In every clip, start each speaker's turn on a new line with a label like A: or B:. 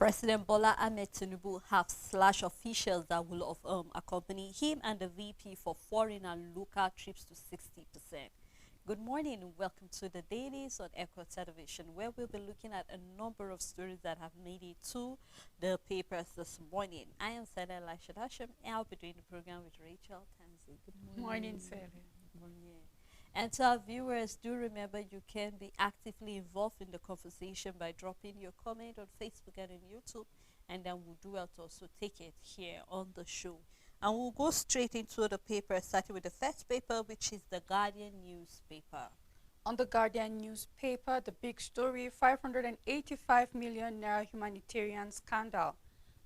A: President Bola Ahmed Tinubu have slash officials that will accompany him and the VP for foreign and local trips to 60%. Good morning and welcome to the Dailies on Echo Television, where we'll be looking at a number of stories that have made it to the papers this morning. I am Sada Lashad Hashim and I'll be doing the program with Rachel Tanzi. Good morning.
B: Morning, Sada.
A: Morning. And to our viewers, do remember you can be actively involved in the conversation by dropping your comment on Facebook and on YouTube, and then we'll do it to also take it here on the show. And we'll go straight into the paper, starting with the first paper, which is the Guardian newspaper.
B: On the Guardian newspaper, the big story, 585 million naira humanitarian scandal.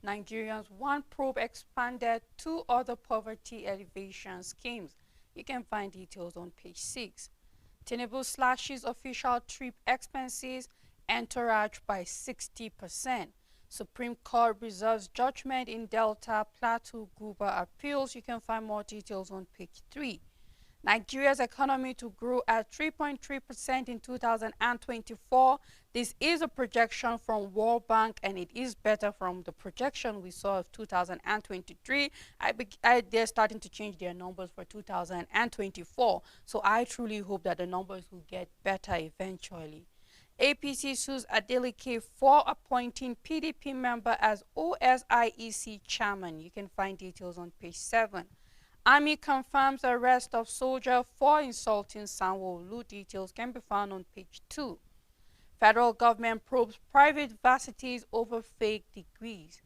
B: Nigerians one probe expanded to other poverty alleviation schemes. You can find details on page 6. Tinubu slashes official trip expenses, entourage by 60%. Supreme Court reserves judgment in Delta, Plateau, Guba appeals. You can find more details on page 3. Nigeria's economy to grow at 3.3% in 2024. This is a projection from World Bank, and it is better from the projection we saw of 2023. They're starting to change their numbers for 2024. So I truly hope that the numbers will get better eventually. APC sues Adeleke for appointing PDP member as OSIEC chairman. You can find details on page 7. Army confirms arrest of soldier for insulting Sanwo-Olu. Details can be found on page 2. Federal government probes private varsities over fake degrees.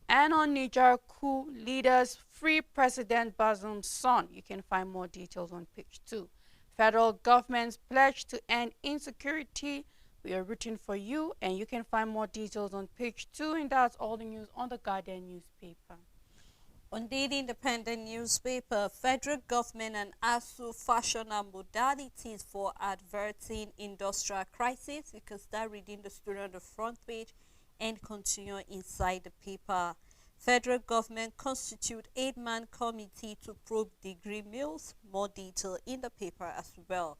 B: And on Niger coup, leaders free President Bazoum's son. You can find more details on page 2. Federal government's pledge to end insecurity. We are rooting for you, and you can find more details on page 2. And that's all the news on the Guardian newspaper.
A: On the Independent newspaper, federal government and ASU fashion and modalities for averting industrial crisis. You can start reading the story on the front page and continue inside the paper. Federal government constitute 8-man committee to probe degree mills. More detail in the paper as well.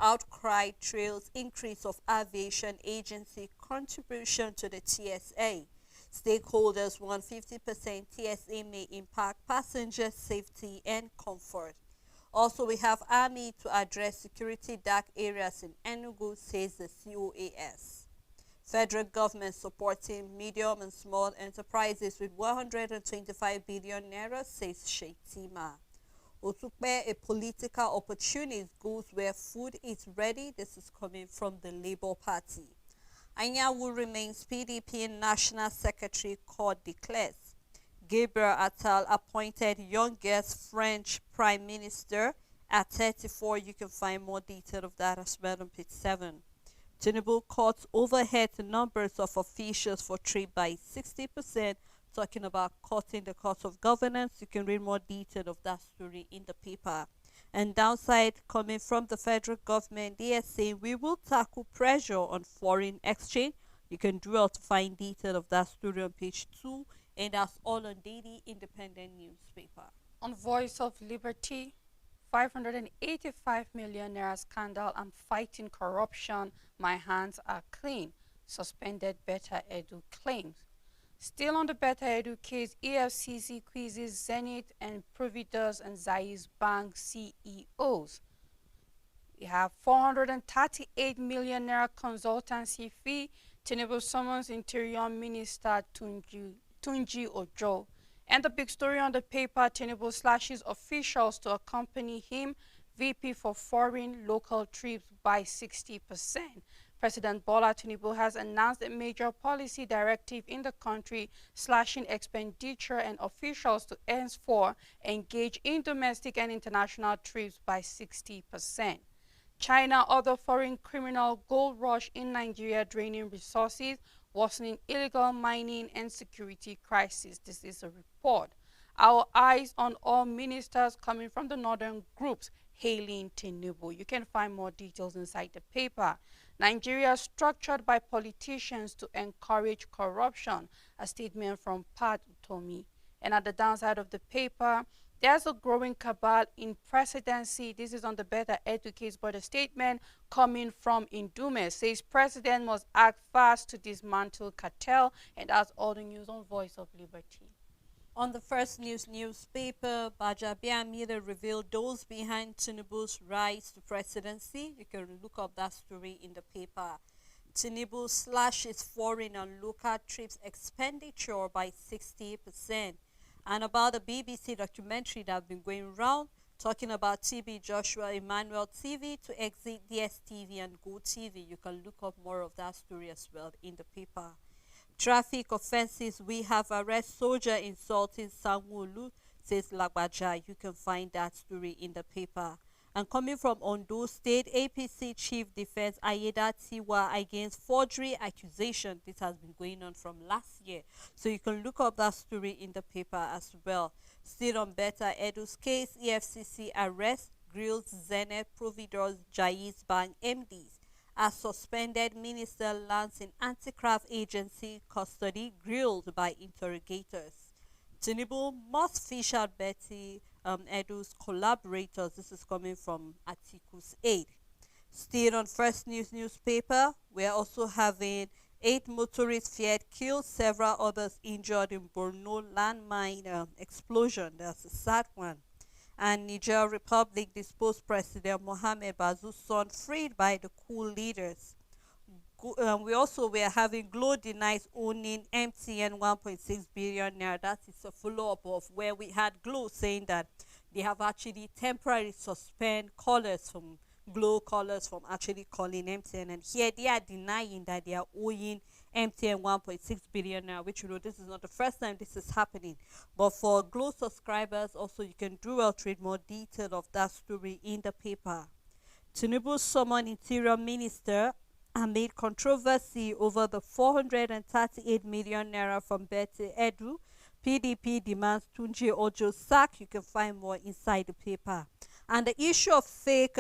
A: Outcry trails increase of aviation agency contribution to the TSA. Stakeholders want 50% TSA may impact passenger safety and comfort. Also, we have Army to address security dark areas in Enugu, says the COAS. Federal government supporting medium and small enterprises with 125 billion naira, says Sheitima. Otukpe, a political opportunist goes where food is ready. This is coming from the Labour Party. Anyanwu remains PDP National Secretary, Court declares. Gabriel Attal appointed youngest French Prime Minister at 34. You can find more detail of that as well on page 7. Tinubu cuts overhead numbers of officials for trade by 60%, talking about cutting the cost of governance. You can read more detail of that story in the paper. And downside coming from the federal government, they are saying we will tackle pressure on foreign exchange. You can drill to find detail of that story on page 2, and that's all on Daily Independent newspaper.
B: On Voice of Liberty, 585 million naira scandal. I'm fighting corruption. My hands are clean. Suspended Beta Edu claims. Still on the Beta Edu case, EFCC quizzes Zenith and Providus and Zai's Bank CEOs. We have 438 million naira consultancy fee. Tinubu summons Interior Minister Tunji Ojo. And the big story on the paper, Tinubu slashes officials to accompany him, VP for foreign local trips by 60%. President Bola Tinubu has announced a major policy directive in the country, slashing expenditure and officials to henceforth engage in domestic and international trips by 60%. China, other foreign criminal gold rush in Nigeria draining resources, worsening illegal mining and security crisis. This is a report. Our eyes on all ministers coming from the northern groups hailing Tinubu. You can find more details inside the paper. Nigeria structured by politicians to encourage corruption, a statement from Pat Utomi. And at the downside of the paper, There's a growing cabal in presidency. This is on the Better Educates, but a statement coming from Indume says president must act fast to dismantle cartel, and that's all the news on Voice of Liberty.
A: On the First News newspaper, Bajabiamila revealed those behind Tinubu's rise to presidency. You can look up that story in the paper. Tinubu slashes foreign and local trips expenditure by 60%. And about the BBC documentary that have been going around, talking about TB Joshua Emmanuel TV to exit DSTV and Go TV. You can look up more of that story as well in the paper. Traffic offenses, we have arrest soldier insulting Sanwo-Olu, says Lagbaja. You can find that story in the paper. And coming from Ondo State, APC Chief Defense Ayeda Tiwa against forgery accusation. This has been going on from last year. So you can look up that story in the paper as well. Still on Better Edu's case, EFCC arrest grills Zenith Providors Jais Bank MDs. As suspended minister lands in anti-graft agency custody grilled by interrogators. Tinubu must fish out Betty Edu's collaborators. This is coming from Atiku's aid. Still on First News newspaper, we're also having 8 motorists feared killed, several others injured in Borno landmine explosion. That's a sad one. And Niger Republic disposed President Mohamed Bazoum's son freed by the coup leaders. We also were having Glow denies owning MTN 1.6 billion naira. That is a follow-up of where we had Glow saying that they have actually temporarily suspend callers from Glow callers from actually calling MTN, and here they are denying that they are owing MTN 1.6 billion naira, which this is not the first time this is happening. But for Glow subscribers, also you can do well trade more detail of that story in the paper. Tinubu summoned Interior Minister amid controversy over the 438 million naira from Betty Edu. PDP demands Tunji Ojo sack. You can find more inside the paper. And the issue of fake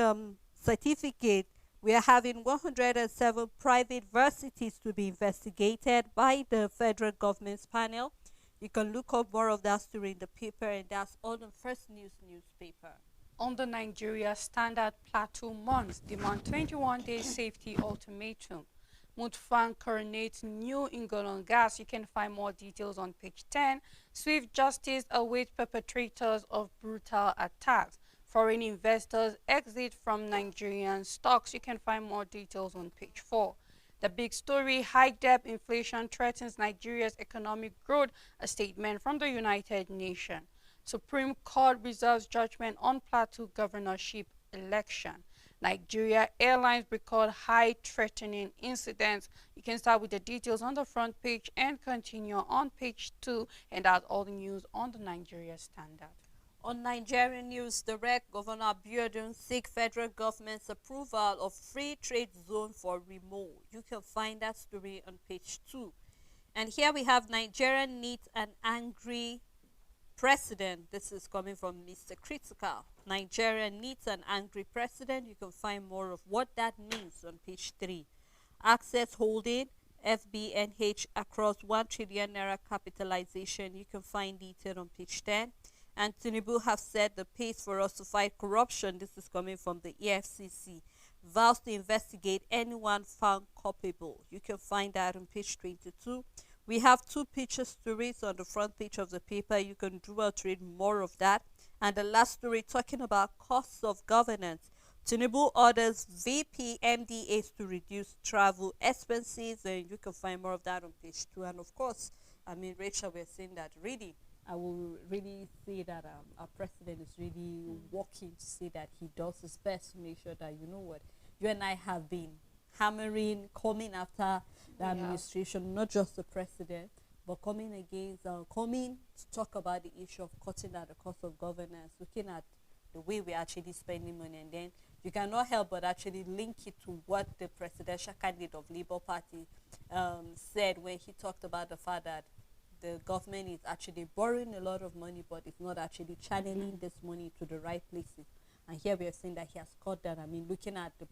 A: certificate, we are having 107 private universities to be investigated by the federal government's panel. You can look up more of that story in the paper, and that's all the First News newspaper.
B: On the Nigeria Standard, Plateau months demand 21-day safety ultimatum. Mutfang coronates new Ingolon gas. You can find more details on page 10. Swift justice awaits perpetrators of brutal attacks. Foreign investors exit from Nigerian stocks. You can find more details on page 4. The big story, high debt inflation threatens Nigeria's economic growth, a statement from the United Nations. Supreme Court reserves judgment on Plateau governorship election. Nigeria Airlines record high threatening incidents. You can start with the details on the front page and continue on page 2, and that's all the news on the Nigeria Standard.
A: On Nigerian News Direct, Governor Abiodun seeks federal government's approval of free trade zone for Remo. You can find that story on page 2. And here we have Nigeria needs an angry president. This is coming from Mr. Critical. Nigeria needs an angry president. You can find more of what that means on page 3. Access Holding, FBNH across 1 trillion naira capitalization. You can find detail on page 10. And Tinubu have set the pace for us to fight corruption. This is coming from the EFCC. Vows to investigate anyone found culpable. You can find that on page 22. We have 2 picture stories on the front page of the paper. You can do well to read more of that. And the last story talking about costs of governance. Tinubu orders VP MDAs to reduce travel expenses. And you can find more of that on page 2. And of course, Rachel, we're saying that reading. I will really say that our president is really working to say that he does his best to make sure that, you know what, you and I have been hammering, coming after the administration, not just the president, but coming to talk about the issue of cutting down the cost of governance, looking at the way we're actually spending money, and then you cannot help but actually link it to what the presidential candidate of Labour Party said when he talked about the fact that the government is actually borrowing a lot of money, but it's not actually channeling this money to the right places. And here we have seen that he has cut down. I mean, looking at the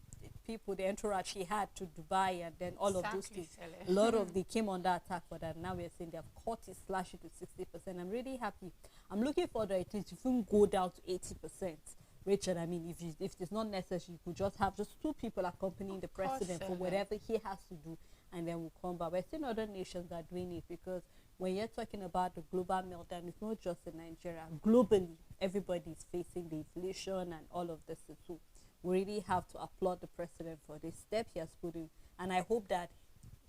A: people, the entourage he had to Dubai, and then all of those
B: Exactly,
A: things.
B: Sele.
A: A lot of they came under attack for that. Now we are seeing they have cut it, slashed it to 60%. I'm really happy. I'm looking for the it to even go down to 80%. Richard, I mean, if it's not necessary, you could just have just two people accompanying the president for whatever he has to do, and then we'll come back. We're seeing other nations that are doing it, because when you're talking about the global meltdown, it's not just in Nigeria. Globally, everybody is facing the inflation and all of this. So we really have to applaud the president for this step he has put in, and I hope that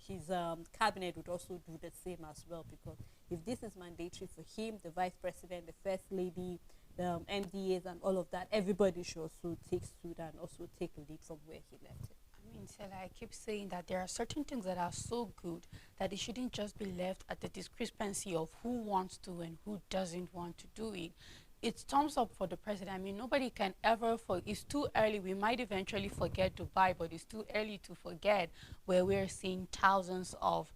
A: his cabinet would also do the same as well, because if this is mandatory for him, the vice president, the first lady, the MDAs and all of that, everybody should also take suit and also take a lead from where he left it.
B: I mean, Stella, I keep saying that there are certain things that are so good that it shouldn't just be left at the discrepancy of who wants to and who doesn't want to do it. It's thumbs up for the president. I mean, nobody can ever it's too early. We might eventually forget Dubai, but it's too early to forget where we're seeing thousands of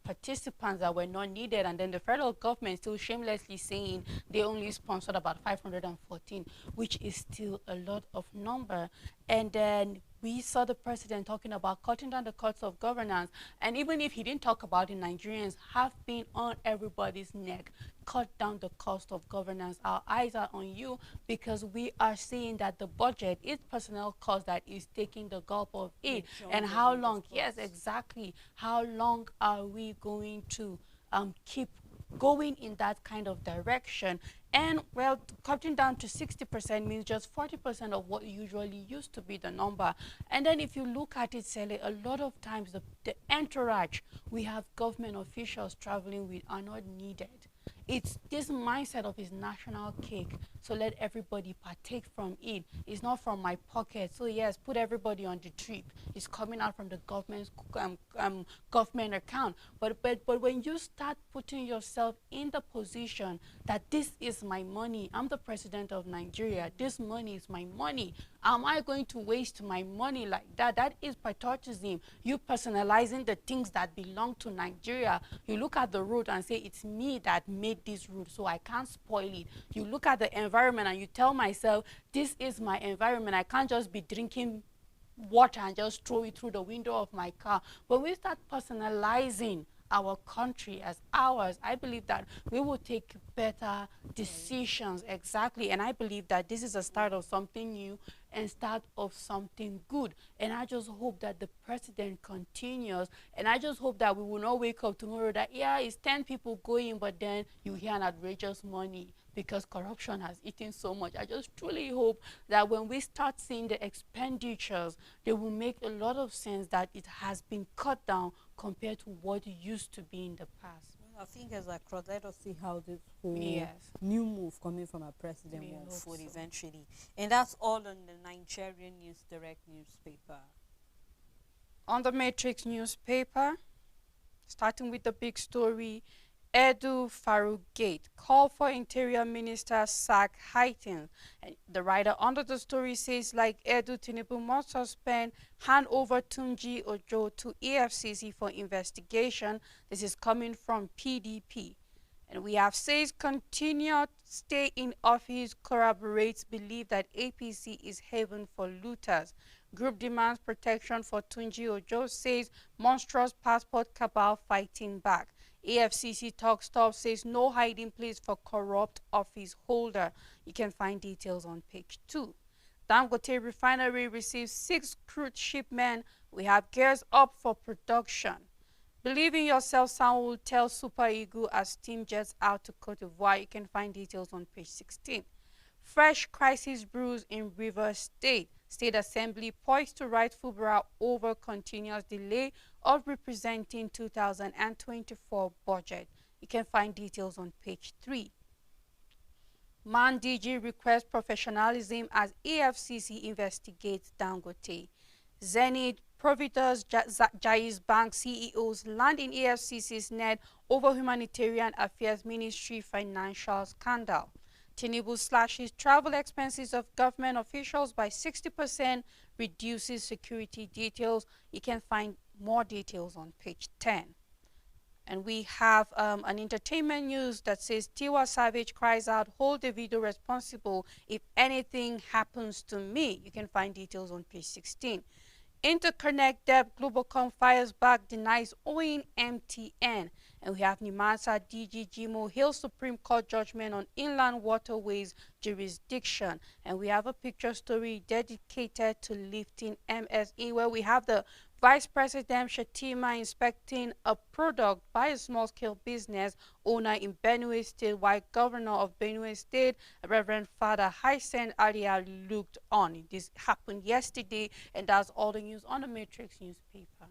B: participants that were not needed, and then the federal government still shamelessly saying they only sponsored about 514, which is still a lot of number. And then we saw the president talking about cutting down the costs of governance. And even if he didn't talk about it, Nigerians have been on everybody's neck. Cut down the cost of governance. Our eyes are on you, because we are seeing that the budget is personnel cost that is taking the gulp of it. And how long? Yes, exactly. How long are we going to keep going in that kind of direction? And well, cutting down to 60% means just 40% of what usually used to be the number. And then if you look at it, Sally, a lot of times the entourage we have government officials traveling with are not needed. It's this mindset of his national cake, so let everybody partake from it. It's not from my pocket. So yes, put everybody on the trip. It's coming out from the government's government account. But when you start putting yourself in the position that this is my money, I'm the president of Nigeria, this money is my money, am I going to waste my money like that? That is patriotism. You personalizing the things that belong to Nigeria. You look at the road and say, it's me that made this road, so I can't spoil it. You look at the environment and you tell myself, this is my environment. I can't just be drinking water and just throw it through the window of my car. When we start personalizing our country as ours, I believe that we will take better decisions. Exactly. And I believe that this is a start of something new and start of something good. And I just hope that the president continues. And I just hope that we will not wake up tomorrow that, yeah, it's 10 people going, but then you hear an outrageous money because corruption has eaten so much. I just truly hope that when we start seeing the expenditures, they will make a lot of sense, that it has been cut down compared to what used to be in the past.
A: I think as a crowd, let us see how this whole
B: Yes.
A: new move coming from our president
B: We
A: will
B: hope
A: unfold
B: so.
A: eventually. And that's all on the Nigerian News Direct newspaper.
B: On the Matrix newspaper, starting with the big story, Edu Farugate call for Interior Minister sack heightened. And the writer under the story says, like Edu, Tinubu must suspend, hand over Tunji Ojo to EFCC for investigation. This is coming from PDP. And we have says continued stay in office corroborates belief that APC is haven for looters. Group demands protection for Tunji Ojo, says monstrous passport cabal fighting back. AFCC talk stop, says no hiding place for corrupt office holder. You can find details on page 2. Dangote refinery receives 6 crude shipment. We have gears up for production. Believe in yourself, someone will tell Super Eagle as team jets out to Cote d'Ivoire. You can find details on page 16. Fresh crisis brews in Rivers State. State Assembly poised to write FUBRA over continuous delay of representing 2024 budget. You can find details on page 3. Man DG requests professionalism as AFCC investigates Dangote. Zenith, Providus, Jais Bank CEOs land in AFCC's net over humanitarian affairs ministry financial scandal. Tinubu slashes travel expenses of government officials by 60%, reduces security details. You can find more details on page 10. And we have an entertainment news that says Tiwa Savage cries out, hold the video responsible if anything happens to me. You can find details on page 16. Interconnect debt, Globalcom fires back, denies owing MTN. And we have Nimasa DG Jimo hails Supreme Court judgment on inland waterways jurisdiction. And we have a picture story dedicated to lifting MSE, where we have the Vice President Shatima inspecting a product by a small-scale business owner in Benue State, while Governor of Benue State, Reverend Father Hyacinth Alia, looked on. This happened yesterday, and that's all the news on the Matrix newspaper.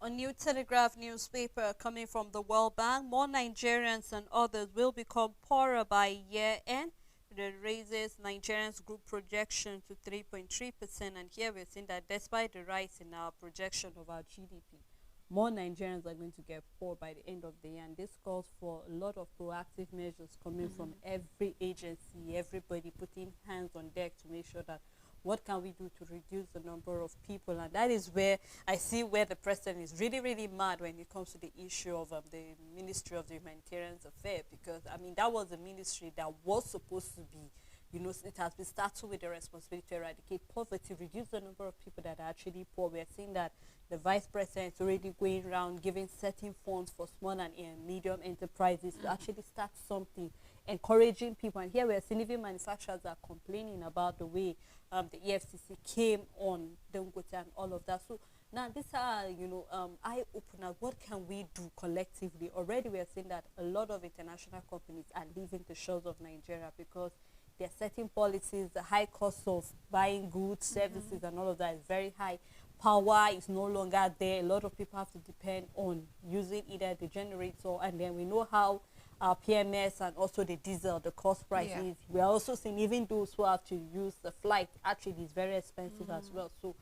A: A New Telegraph newspaper coming from the World Bank, more Nigerians and others will become poorer by year end. It raises Nigerians' group projection to 3.3%, and here we're seeing that despite the rise in our projection of our GDP, more Nigerians are going to get poor by the end of the year, and this calls for a lot of proactive measures coming from every agency, everybody putting hands on deck to make sure that what can we do to reduce the number of people. And that is where I see where the president is really, really mad when it comes to the issue of the Ministry of the Humanitarian Affairs, because, I mean, that was a ministry that was supposed to be, you know, it has been started with the responsibility to eradicate poverty, reduce the number of people that are actually poor. We are seeing that the vice president is already going around giving certain funds for small and medium enterprises to actually start something, encouraging people. And here we are seeing even manufacturers are complaining about the way the EFCC came on Dangote and all of that. So now these are, you know, eye-openers. What can we do collectively? Already we are seeing that a lot of international companies are leaving the shores of Nigeria because there are certain policies, the high cost of buying goods, services, and all of that is very high. Power is no longer there. A lot of people have to depend on using either the generator, and then we know how our PMS and also the diesel, the cost prices. Yeah. We are also seeing even those who have to use the flight, actually is very expensive as well. So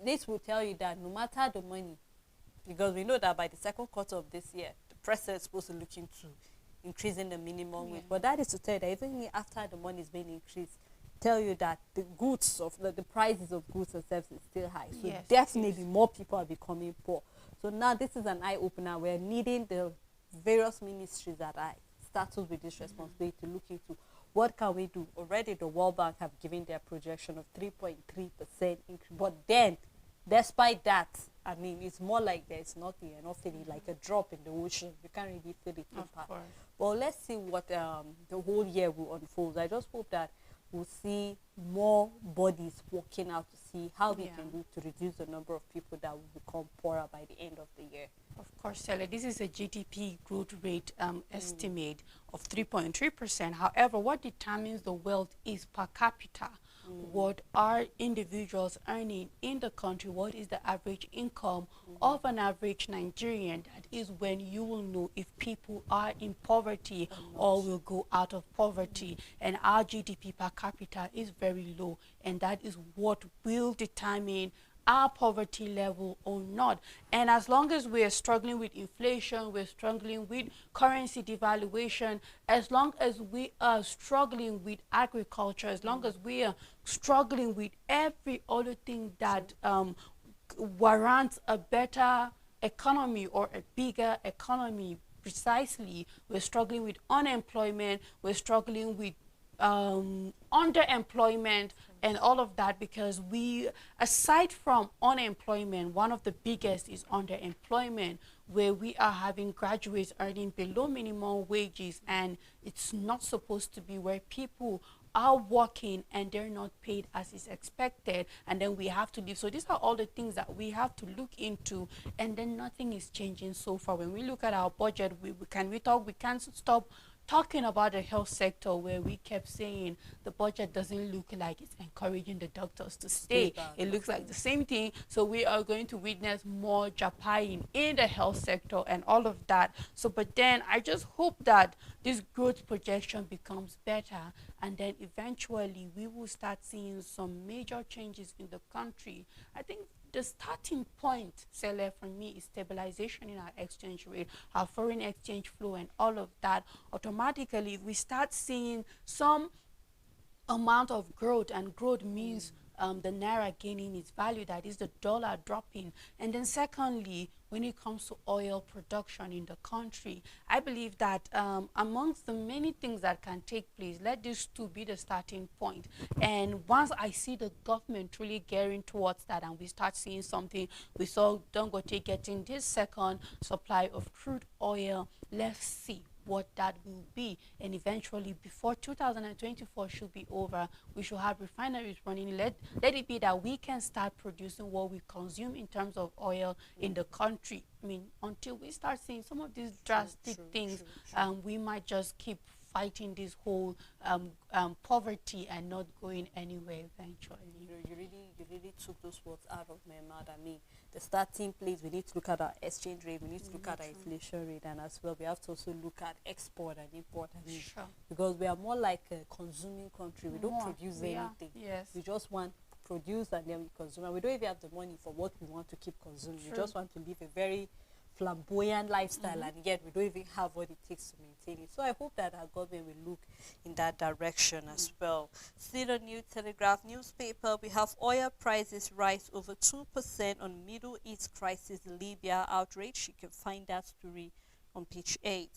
A: this will tell you that no matter the money, because we know that by the second quarter of this year, the president is supposed to look into increasing the minimum wage. But that is to tell you that even after the money is being increased, tell you that the goods of the prices of goods and services is still high. So definitely more people are becoming poor. So now this is an eye-opener. We're needing the various ministries that are started with this responsibility to look into what can we do. Already the World Bank have given their projection of 3.3% increase. But then, despite that, I mean, it's more like there's nothing. You're not feeling like a drop in the ocean. You can't really feel it. Well, let's see what the whole year will unfold. I just hope that we'll see more bodies working out to see how we can do to reduce the number of people that will become poorer by the end of the year.
B: Of course, Stella, this is a GDP growth rate estimate of 3.3%. However, what determines the wealth is per capita. What are individuals earning in the country? What is the average income of an average Nigerian? That is when you will know if people are in poverty or will go out of poverty. And our GDP per capita is very low, and that is what will determine our poverty level or not. And as long as we are struggling with inflation, we're struggling with currency devaluation, as long as we are struggling with agriculture, as long as we are struggling with every other thing that warrants a better economy or a bigger economy, precisely, we're struggling with unemployment, we're struggling with underemployment and all of that, because we, aside from unemployment, one of the biggest is underemployment, where we are having graduates earning below minimum wages, and it's not supposed to be, where people are working and they're not paid as is expected, and then we have to leave. So these are all the things that we have to look into, and then nothing is changing so far. When we look at our budget, we can't stop talking about the health sector, where we kept saying the budget doesn't look like it's encouraging the doctors to stay. It looks like the same thing. So we are going to witness more Japan in the health sector and all of that. So, but then I just hope that this growth projection becomes better, and then eventually we will start seeing some major changes in the country. I think the starting point, Sele, for me, is stabilization in our exchange rate, our foreign exchange flow, and all of that. Automatically, if we start seeing some amount of growth, and growth means the naira gaining its value, that is the dollar dropping. And then secondly, when it comes to oil production in the country. I believe that amongst the many things that can take place, let this two be the starting point. And once I see the government really gearing towards that and we start seeing something, we saw Dangote getting this second supply of crude oil, let's see what that will be, and eventually before 2024 should be over, we should have refineries running. Let it be that we can start producing what we consume in terms of oil in the country. I mean, until we start seeing some of these drastic things, we might just keep fighting this whole poverty and not going anywhere eventually.
A: You really took those words out of my mouth. I mean, the starting place, we need to look at our exchange rate, we need to look at our inflation rate, and as well, we have to also look at export and import. I mean, because we are more like a consuming country. We don't produce anything.
B: Yes.
A: We just want to produce and then we consume. And we don't even have the money for what we want to keep consuming. We just want to live a very flamboyant lifestyle, and yet we don't even have what it takes to maintain it. So I hope that our government will look in that direction as well. See the New Telegraph newspaper, we have oil prices rise over 2% on Middle East crisis, Libya outrage. You can find that story on page 8.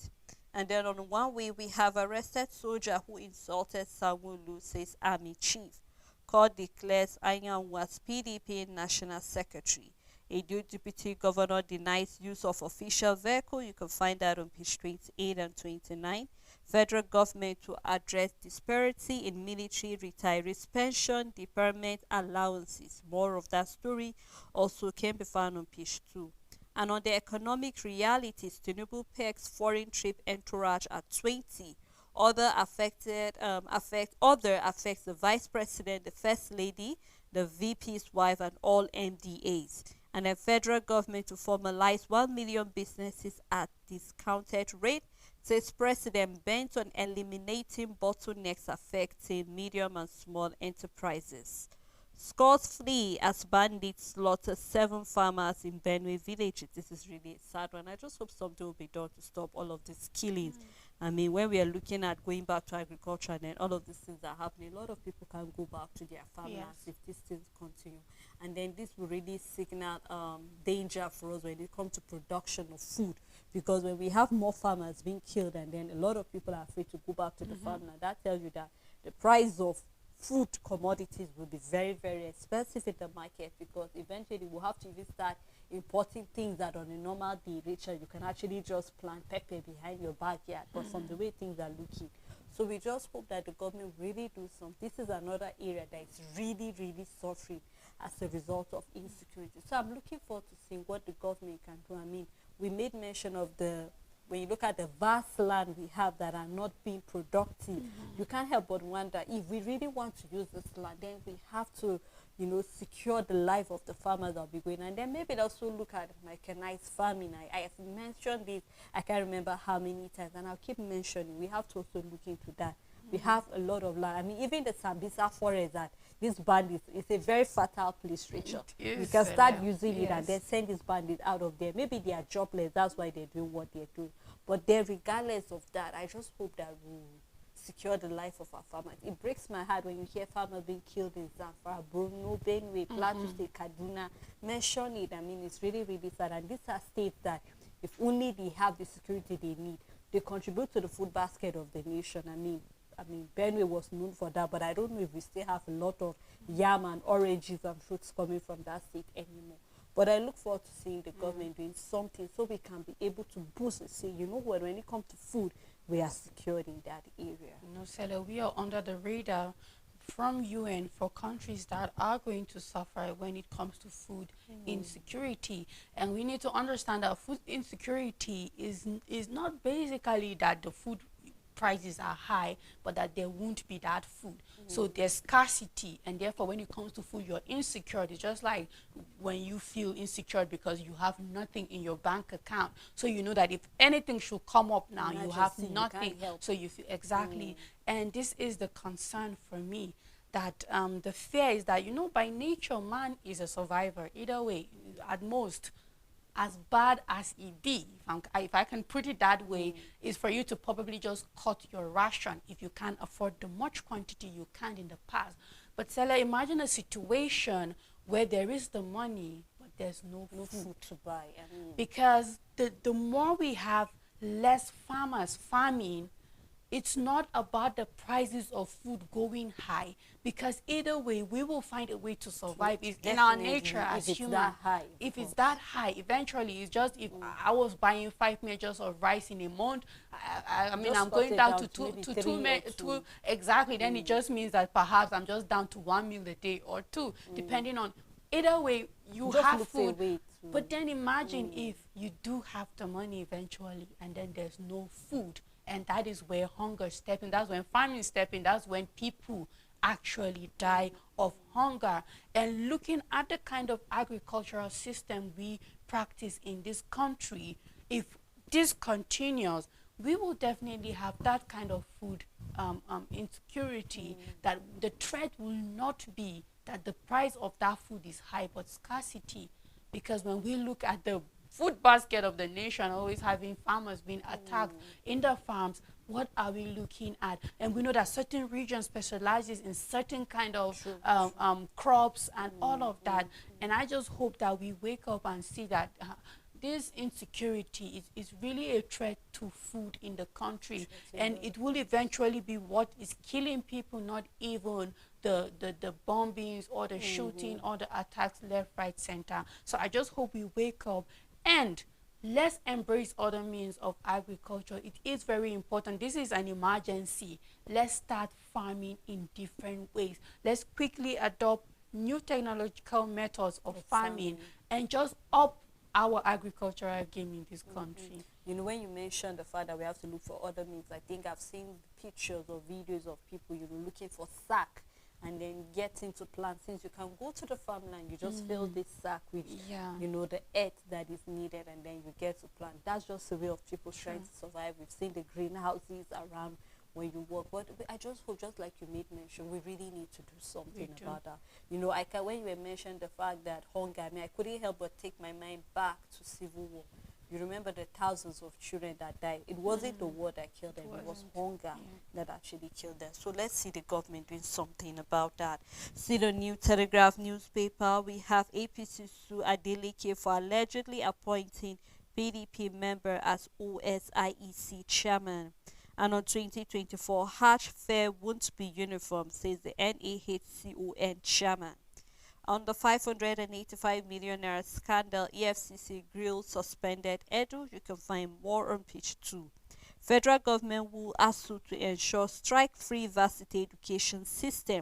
A: And then on one way, we have arrested soldier who insulted Sanwo-Olu, says army chief. Court declares Anyan was PDP national secretary. A new deputy governor denies use of official vehicle. You can find that on page 28 and 29. Federal government to address disparity in military retirees pension, department allowances. More of that story also can be found on page 2. And on the economic realities, Tinubu pegs foreign trip entourage at 20. Other affects the vice president, the first lady, the VP's wife, and all MDAs. And the federal government to formalize 1 million businesses at discounted rate, says president, bent on eliminating bottlenecks affecting medium and small enterprises. Scores flee as bandits slaughter 7 farmers in Benue village. This is really a sad one. I just hope something will be done to stop all of these killings. I mean, when we are looking at going back to agriculture and then all of these things are happening, a lot of people can go back to their farmlands if these things continue. And then this will really signal danger for us when it comes to production of food. Because when we have more farmers being killed and then a lot of people are afraid to go back to the farmland, that tells you that the price of food commodities will be very, very expensive in the market, because eventually we'll have to even start importing things that on a normal day, Rachel, you can actually just plant pepper behind your backyard, but from the way things are looking. So we just hope that the government really do something. This is another area that is really, really suffering as a result of insecurity. So I'm looking forward to seeing what the government can do. I mean, we made mention of when you look at the vast land we have that are not being productive, you can't help but wonder, if we really want to use this land, then we have to, secure the life of the farmers that will be going. And then maybe also look at mechanized farming. I have mentioned this, I can't remember how many times, and I'll keep mentioning, we have to also look into that. We have a lot of land. I mean, even the Sambisa forest, that this bandit is a very fertile place, Rachel. You can start using it and then send this bandit out of there. Maybe they are jobless, that's why they're doing what they're doing. But then regardless of that, I just hope that we secure the life of our farmers. It breaks my heart when you hear farmers being killed in Zamfara, Borno, Benue, Plateau State, Kaduna. Mention it. I mean, it's really, really sad. And these are states that if only they have the security they need, they contribute to the food basket of the nation. I mean, Benue was known for that, but I don't know if we still have a lot of yam and oranges and fruits coming from that state anymore. But I look forward to seeing the government doing something so we can be able to boost and say, you know what, when it comes to food, we are secured in that area.
B: Sela, we are under the radar from UN for countries that are going to suffer when it comes to food insecurity. And we need to understand that food insecurity is not basically that the food prices are high, but that there won't be that food. So there's scarcity, and therefore when it comes to food, you're insecure. It's just like when you feel insecure because you have nothing in your bank account. So you know that if anything should come up now, you have nothing. So you feel exactly. And this is the concern for me, that the fear is that, by nature, man is a survivor. Either way, at most, as bad as it be, if I can put it that way, is for you to probably just cut your ration if you can't afford the much quantity you can in the past. But Sela, imagine a situation where there is the money, but there's no
A: No
B: food.
A: food to buy.
B: Because the more we have less farmers farming, it's not about the prices of food going high, because either way we will find a way to survive. It's in our nature as
A: if it's
B: human.
A: that high,
B: If it's that high, eventually it's just, if I was buying 5 measures of rice in a month, I mean,
A: Just
B: I'm
A: cut
B: going
A: it
B: down
A: down
B: to
A: to
B: two
A: maybe
B: to
A: three
B: two,
A: or
B: two
A: two.
B: exactly. Then it just means that perhaps I'm just down to 1 meal a day or two, depending on. Either way, you
A: Just
B: have
A: looks
B: food.
A: away to-
B: But then imagine if you do have the money eventually, and then there's no food, and that is where hunger steps in. That's when famine steps in. That's when people actually die of hunger. And looking at the kind of agricultural system we practice in this country, if this continues, we will definitely have that kind of food insecurity, that the threat will not be that the price of that food is high, but scarcity. Because when we look at the food basket of the nation, always having farmers being attacked in the farms, what are we looking at? And we know that certain regions specializes in certain kind of crops and all of that. And I just hope that we wake up and see that this insecurity is really a threat to food in the country, and it will eventually be what is killing people, not even the bombings or the shooting or the attacks left, right, center. So I just hope we wake up and let's embrace other means of agriculture. It is very important. This is an emergency. Let's start farming in different ways. Let's quickly adopt new technological methods of farming and just up our agricultural game in this country.
A: You know, when you mentioned the fact that we have to look for other means, I think I've seen pictures or videos of people, you know, looking for sack and then get into plants. Since you can go to the farmland, you just fill this sack with, you know, the earth that is needed, and then you get to plant. That's just a way of people trying to survive. We've seen the greenhouses around when you work, but I just hope, just like you made mention, we really need to do something about that. You know, when you mentioned the fact that hunger, I mean, I couldn't help but take my mind back to Civil War. You remember the thousands of children that died. It wasn't the war that killed them, it was hunger that actually killed them. So let's see the government doing something about that. See the New Telegraph newspaper. We have APC sue Adeleke for allegedly appointing PDP member as OSIEC chairman. And on 2024, Hajj fare won't be uniform, says the NAHCON chairman. On the 585 million naira scandal, EFCC grilled suspended Edu. You can find more on page 2. Federal government will ASU to ensure strike-free varsity education system.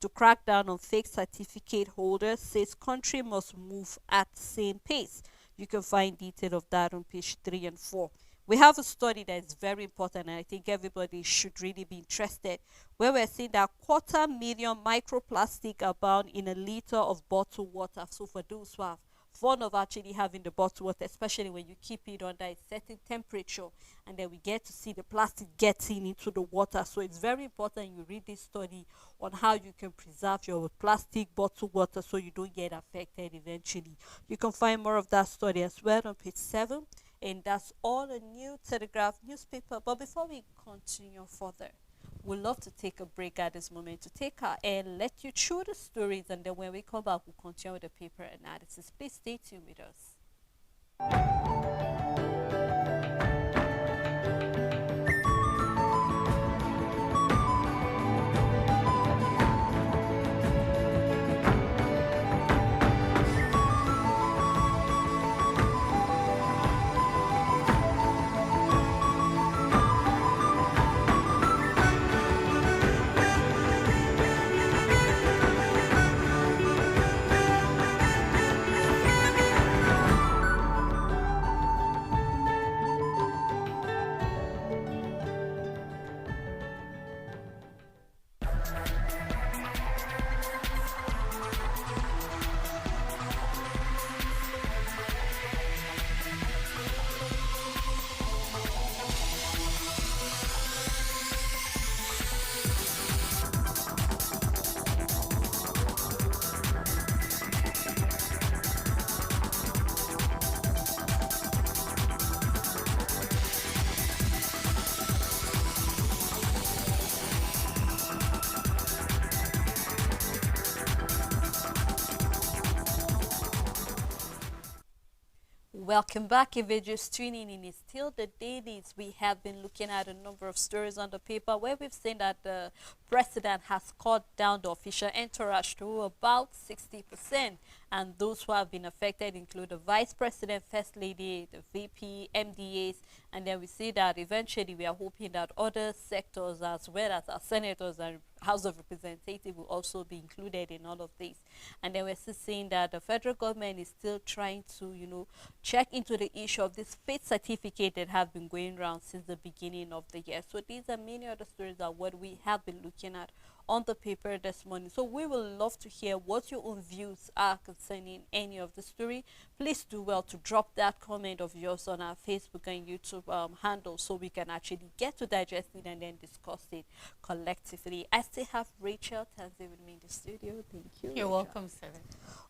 A: To crack down on fake certificate holders, says country must move at same pace. You can find detail of that on page 3 and 4. We have a study that is very important, and I think everybody should really be interested, where we're seeing that 250,000 microplastic abound in a liter of bottled water. So for those who have fun of actually having the bottled water, especially when you keep it under a certain temperature, and then we get to see the plastic getting into the water. So it's very important you read this study on how you can preserve your plastic bottled water so you don't get affected eventually. You can find more of that study as well on page 7. And that's all a New Telegraph newspaper. But before we continue further, we'd love to take a break at this moment to take our air, let you through the stories, and then when we come back, we'll continue with the paper analysis. Please stay tuned with us. welcome back. If you're just tuning in, it's still the dailies. We have been looking at a number of stories on the paper where we've seen that the president has cut down the official entourage to about 60%. And those who have been affected include the vice president, first lady, the VP, MDAs, and then we see that eventually we are hoping that other sectors as well as our senators and House of Representatives will also be included in all of this. And then we're still seeing that the federal government is still trying to, check into the issue of this faith certificate that have been going around since the beginning of the year. So these are many other stories that what we have been looking at on the paper this morning. So we will love to hear what your own views are concerning any of the story. Please do well to drop that comment of yours on our Facebook and YouTube handle so we can actually get to digest it and then discuss it collectively. I still have Rachel Tanzi with me in the studio. Thank you.
B: You're
A: Rachel.
B: welcome, sir.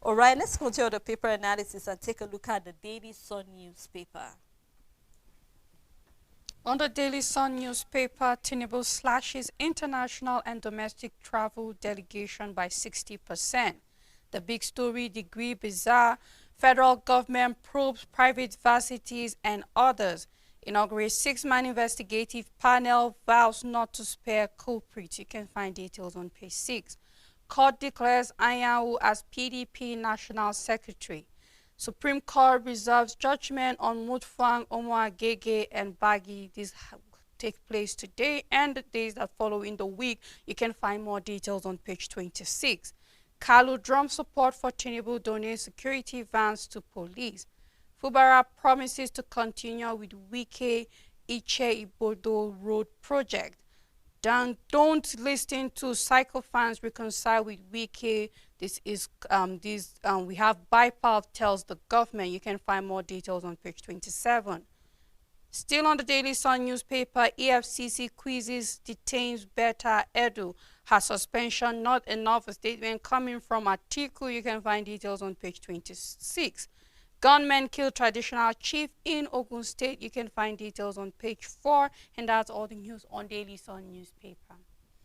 A: All right, let's continue the paper analysis and take a look at the Daily Sun newspaper.
B: On the Daily Sun newspaper, Tinubu slashes international and domestic travel delegation by 60%. The big story, degree bizarre, federal government probes private varsities and others. Inaugurates six-man investigative panel, vows not to spare culprits. You can find details on page 6. Court declares Anyanwu as PDP National Secretary. Supreme Court reserves judgment on Mutfwang, Omoagege, and Bagi. These take place today and the days that follow in the week. You can find more details on page 26. Kalu drums support for Tinubu, donates security vans to police. Fubara promises to continue with Wike Iche Ibodo Road project. Don't listen to psychophans, reconcile with Wike. We have BIPAL tells the government. You can find more details on page 27. Still on the Daily Sun newspaper, EFCC quizzes, detains Beta Edu. Her suspension not enough. A statement coming from Atiku. You can find details on page 26. Gunmen kill traditional chief in Ogun State. You can find details on page 4. And that's all the news on Daily Sun newspaper.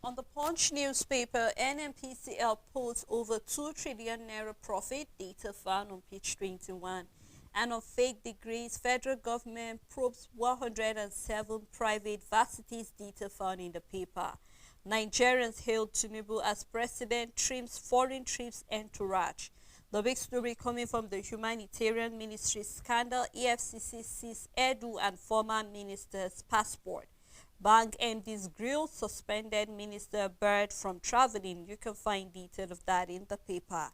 A: On the Punch newspaper, NNPCL pulls over 2 trillion naira profit, data found on page 21. And on fake degrees, federal government probes 107 private varsities, data found in the paper. Nigerians hailed Tinubu as president, trims foreign trips entourage. The big story coming from the Humanitarian Ministry scandal, EFCC seized Edu and former minister's passport. Bank MD's grill suspended Minister Bird from traveling. You can find detail of that in the paper.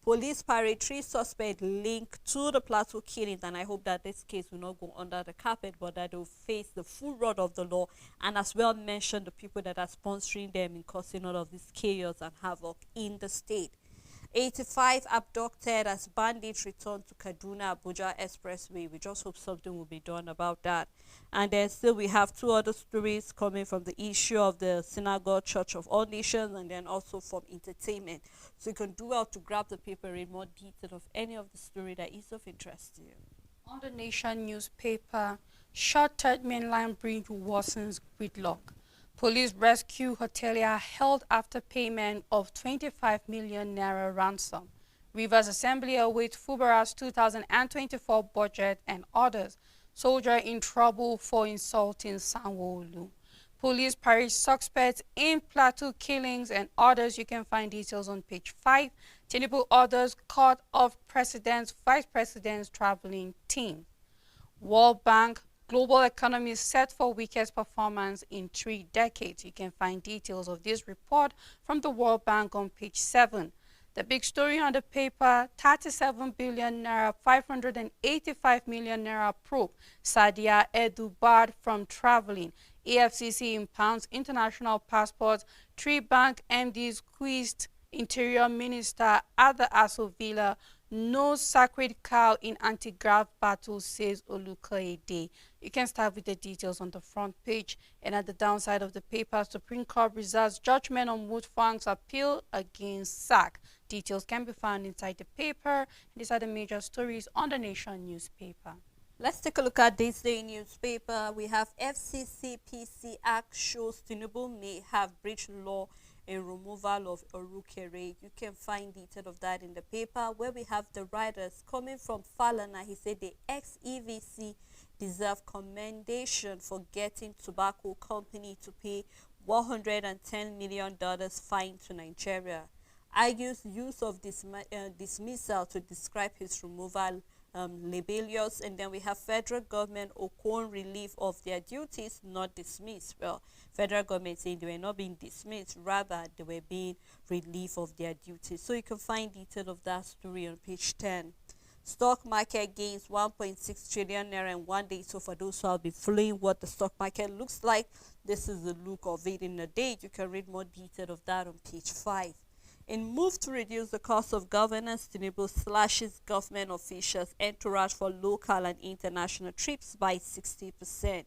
A: Police parade 3 suspect linked to the Plateau killings, and I hope that this case will not go under the carpet, but that they will face the full wrath of the law, and as well mention the people that are sponsoring them in causing all of this chaos and havoc in the state. 85 abducted as bandits return to Kaduna Abuja Expressway. We just hope something will be done about that. And then still we have 2 other stories coming from the issue of the Synagogue Church of All Nations and then also from entertainment. So you can do well to grab the paper in more detail of any of the story that is of interest to you.
B: On the Nation newspaper, short third mainline bridge worsens gridlock. Police rescue hotelier held after payment of 25 million naira ransom. Rivers Assembly awaits Fubara's 2024 budget and orders. Soldier in trouble for insulting Sanwo-Olu. Police parade suspects in Plateau killings and orders. You can find details on page 5. Tinubu orders cut off president's, vice president's traveling team. World Bank global economy set for weakest performance in 3 decades. You can find details of this report from the World Bank on page 7. The big story on the paper, 37 billion naira, 585 million naira probe. Sadia Edu barred from traveling. EFCC impounds international passports. 3 bank MDs quizzed Interior Minister at the Aso Villa. No sacred cow in anti-graft battle, says Olukoyede. You can start with the details on the front page. And at the downside of the paper, Supreme Court reserves judgment on Mutfwang's appeal against SAC. Details can be found inside the paper. These are the major stories on the Nation newspaper.
A: Let's take a look at this day newspaper. We have FCC PC Act shows Tinubu may have breached law in removal of Orukere. You can find detail of that in the paper, where we have the writers coming from Falana. He said the ex-EVC deserve commendation for getting tobacco company to pay $110 million fine to Nigeria. Argues use of dismissal to describe his removal libelous. And then we have federal government Okon relief of their duties, not dismissed. Well, federal government saying they were not being dismissed, rather they were being relief of their duties. So you can find detail of that story on page 10. Stock market gains 1.6 trillion naira in one day. So for those who have been following what the stock market looks like, this is the look of it in a day. You can read more detail of that on page 5. In move to reduce the cost of governance, Tinubu slashes government officials' entourage for local and international trips by 60%.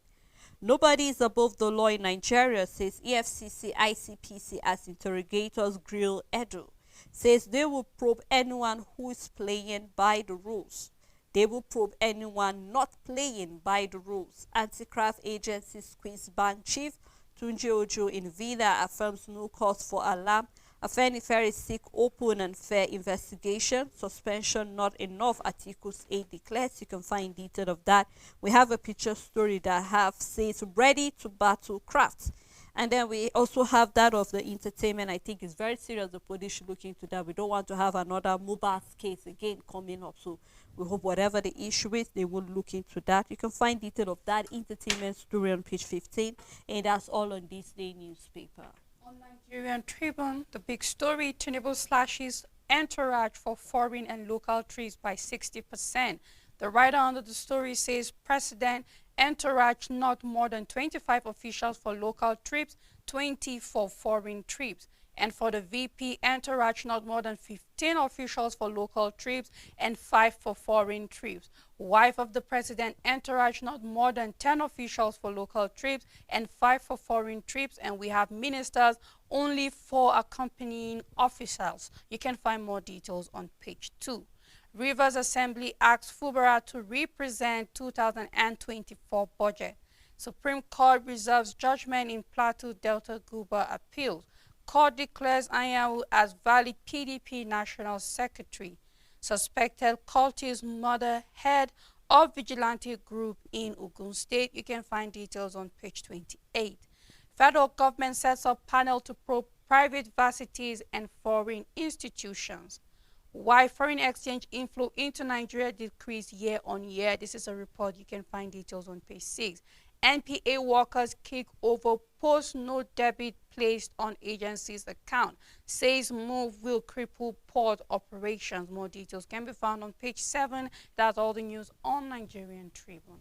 A: Nobody is above the law in Nigeria, says EFCC ICPC as interrogators grill Edo. Says they will probe anyone who is playing by the rules. They will probe anyone not playing by the rules. Anti-Graft Agency squeeze bank chief Tunji Ojo in Vida affirms no cause for alarm. Afenifere seek open and fair investigation. Suspension not enough, Articles 8 declares. You can find detail of that. We have a picture story that says ready to battle crafts. And then we also have that of the entertainment. I think it's very serious. The police should look into that. We don't want to have another mobile case again coming up. So we hope whatever the issue is, they will look into that. You can find detail of that entertainment story on page 15. And that's all on this day newspaper.
B: On Nigerian Tribune, the big story, Tinubu slashes entourage for foreign and local trips by 60%. The writer under the story says President entourage not more than 25 officials for local trips, 20 for foreign trips. And for the VP, entourage not more than 15 officials for local trips and 5 for foreign trips. Wife of the president, entourage not more than 10 officials for local trips and 5 for foreign trips. And we have ministers, only 4 accompanying officials. You can find more details on page 2. Rivers Assembly asks Fubara to represent 2024 budget. Supreme Court reserves judgment in Plateau Delta Guba appeals. Court declares Anyanwu as valid PDP National Secretary. Suspected cultist murder head of vigilante group in Ogun State. You can find details on page 28. Federal government sets up panel to probe private varsities and foreign institutions. Why foreign exchange inflow into Nigeria decreased year on year. This is a report. You can find details on page 6. NPA workers kick over post no debit placed on agency's account. Says move will cripple port operations. More details can be found on page 7. That's all the news on Nigerian Tribune.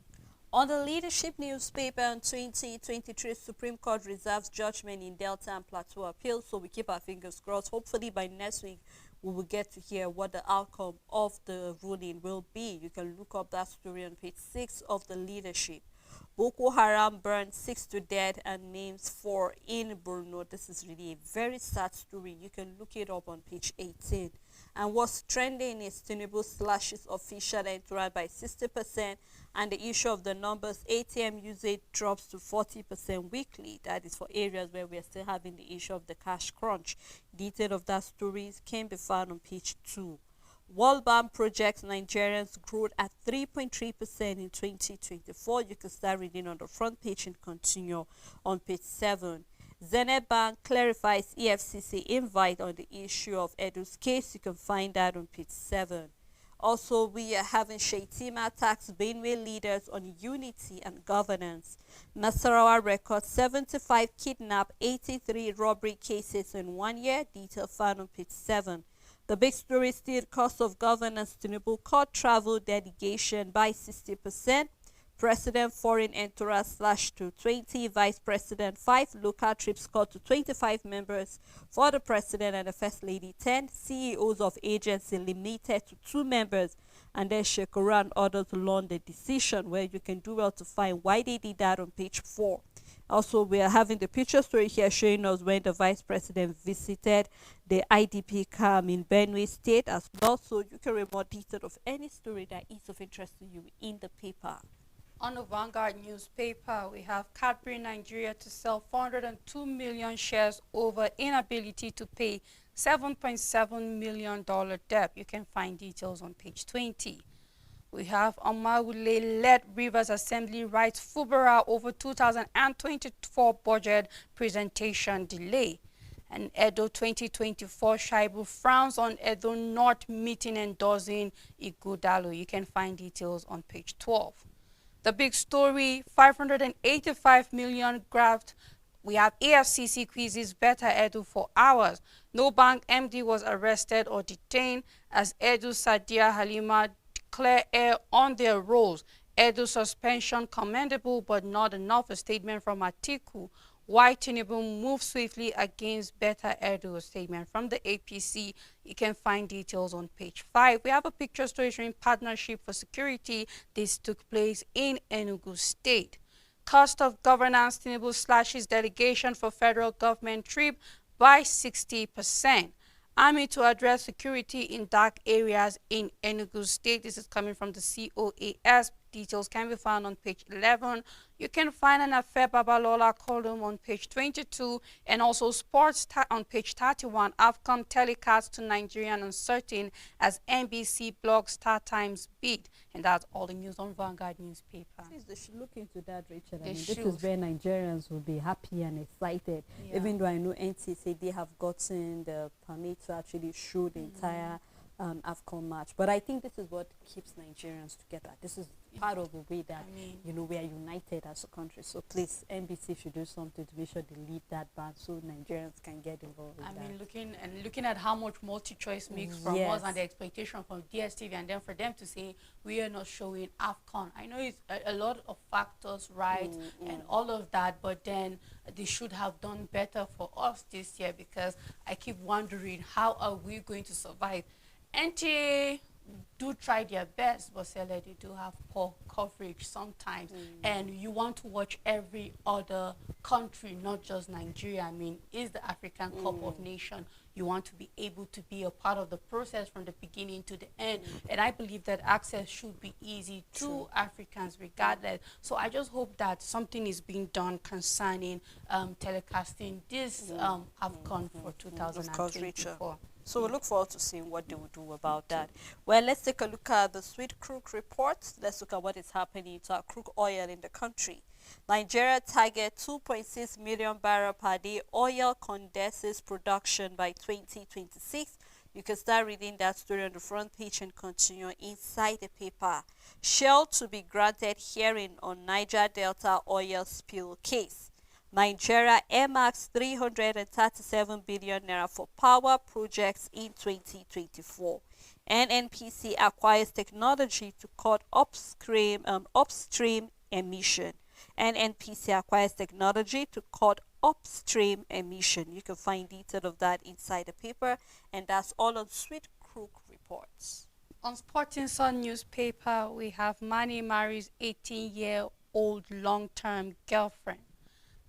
A: On the leadership newspaper on 2023, Supreme Court reserves judgment in Delta and Plateau appeals. So we keep our fingers crossed. Hopefully by next week, we will get to hear what the outcome of the ruling will be. You can look up that story on page 6 of the leadership. Boko Haram burned 6 to death and names 4 in Borno. This is really a very sad story. You can look it up on page 18. And what's trending is Tinubu slashes official entourage by 60%, and the issue of the numbers ATM usage drops to 40% weekly. That is for areas where we are still having the issue of the cash crunch. Detail of that story can be found on page 2. World Bank projects Nigerians growth at 3.3% in 2024. You can start reading on the front page and continue on page 7. Zenith Bank clarifies EFCC invite on the issue of Edo's case. You can find that on page 7. Also, we are having Shaitima attacks Benue leaders on unity and governance. Nasarawa records 75 kidnap, 83 robbery cases in 1 year. Detail found on page 7. The big story is still cost of governance. Tinubu cut travel delegation by 60%. President foreign entourage slashed to 20, Vice President 5, local trips cut to 25 members for the President and the First Lady 10, CEOs of agency limited to 2 members, and then Shekura and others learned the decision, where you can do well to find why they did that on page 4. Also, we are having the picture story here showing us when the Vice President visited the IDP camp in Benue State as well, so you can read more detail of any story that is of interest to you in the paper.
B: On the Vanguard newspaper, we have Cadbury Nigeria to sell 402 million shares over inability to pay $7.7 million debt. You can find details on page 20. We have Omawule-led Rivers Assembly writes Fubara over 2024 budget presentation delay. And Edo 2024 Shaibu frowns on Edo not meeting endorsing Ighodalo. You can find details on page 12. The big story, 585 million graft. We have AFCC quizzes better Edu for hours. No bank MD was arrested or detained as Edu Sadia Halima declare air on their roles. Edu suspension commendable but not enough. A statement from Atiku. Why Tinubu moved swiftly against Better Edu, a statement from the APC. You can find details on page 5. We have a picture story showing partnership for security. This took place in Enugu State. Cost of governance, Tinubu slashes delegation for federal government trip by 60%. Army to address security in dark areas in Enugu State. This is coming from the COAS. Details can be found on page 11. You can find an Afe Babalola column on page 22 and also sports on page 31. AFCON telecast to Nigerian uncertain as NBC blog Star Times beat. And that's all the news on Vanguard newspaper.
A: Please, they should look into that, Rachel. I
B: They
A: mean,
B: should.
A: this is where Nigerians will be happy and excited.
B: Yeah.
A: Even though I know NTC, they have gotten the permit to actually show the entire AFCON match. But I think this is what keeps Nigerians together. This is part of the way that, you know, we are united as a country. So please, NBC should do something to make sure they lead that band so Nigerians can get involved with that.
B: Looking at how much multi-choice makes from us and the expectation from DSTV, and then for them to say we are not showing AFCON. I know it's a lot of factors, right, and all of that, but then they should have done better for us this year, because I keep wondering, how are we going to survive? NTA do try their best, but Sele, they do have poor coverage sometimes. And you want to watch every other country, not just Nigeria. I mean, it's the African Cup of Nations. You want to be able to be a part of the process from the beginning to the end. And I believe that access should be easy to Africans regardless. So I just hope that something is being done concerning telecasting this AFCON for 2024.
A: So we look forward to seeing what they will do about that. Well, let's take a look at the Sweet Crude report. Let's look at what is happening to our crude oil in the country. Nigeria target 2.6 million barrel per day oil condenses production by 2026. You can start reading that story on the front page and continue inside the paper. Shell to be granted hearing on Niger Delta oil spill case. Nigeria earmarks 337 billion naira for power projects in 2024. NNPC acquires technology to cut upstream emission. NNPC acquires technology to cut upstream emission. You can find detail of that inside the paper, and that's all on Sweet Crook reports.
B: On Sporting Sun newspaper, we have Mani marries 18-year-old long-term girlfriend.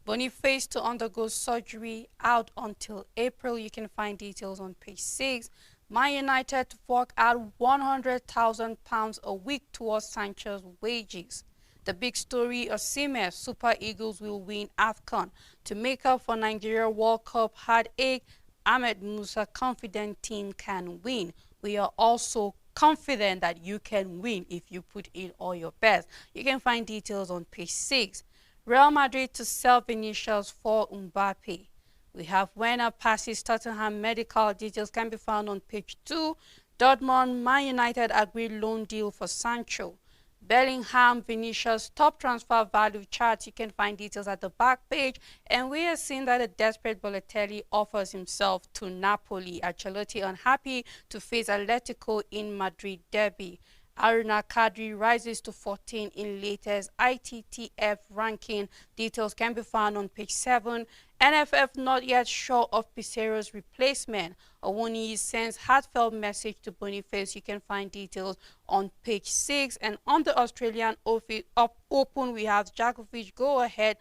B: Boniface to undergo surgery, out until April. You can find details on page 6. Man United to fork out £100,000 a week towards Sancho's wages. The big story, Osimhen, Super Eagles will win AFCON. To make up for Nigeria World Cup heartache, Ahmed Musa confident team can win. We are also confident that you can win if you put in all your best. You can find details on page 6. Real Madrid to sell Vinicius for Mbappe. We have Werner passes Tottenham medical. Details can be found on page 2. Dortmund, Man United agreed loan deal for Sancho. Bellingham, Vinicius, top transfer value charts. You can find details at the back page. And we are seeing that a desperate Balotelli offers himself to Napoli. Ancelotti unhappy to face Atletico in Madrid derby. Aruna Kadri rises to 14 in latest ITTF ranking. Details can be found on page 7. NFF not yet sure of Pizarro's replacement. Owoni sends heartfelt message to Boniface. You can find details on page 6. And on the Australian Open, we have Djokovic go head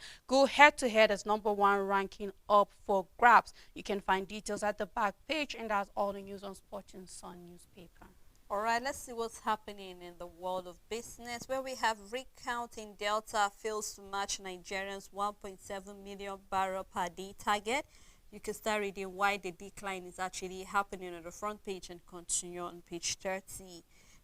B: to head as #1 ranking up for grabs. You can find details at the back page, and that's all the news on Sporting Sun newspaper.
A: All right, let's see what's happening in the world of business, where we have rig count in Delta fails to match Nigerians' 1.7 million barrel per day target. You can start reading why the decline is actually happening on the front page and continue on page 30.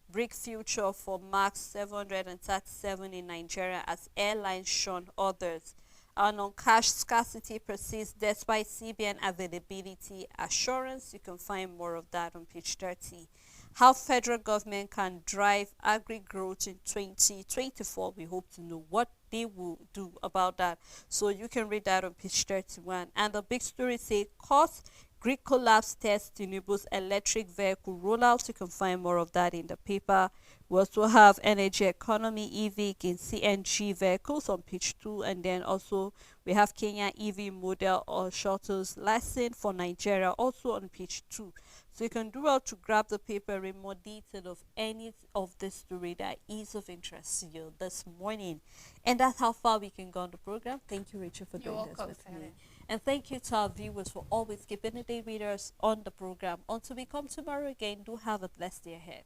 A: Brick future for Max 737 in Nigeria as airlines shun others. And on cash scarcity persists despite CBN availability assurance. You can find more of that on page 30. How federal government can drive agri growth in 2024. We hope to know what they will do about that. So you can read that on page 31. And the big story say cost Greek collapse test Tinubu's electric vehicle rollout. You can find more of that in the paper. We also have energy economy EV against CNG vehicles on page 2, and then also we have Kenya EV model or shuttles lesson for Nigeria also on page 2. So you can do well to grab the paper in more detail of any of this story that is of interest to you this morning. And that's how far we can go on the program. Thank you, Rachel, for
B: You're
A: doing this
B: welcome,
A: with
B: Sally.
A: me. And thank you to our viewers for always keeping the day with us on the program. Until we come tomorrow again, do have a blessed day ahead.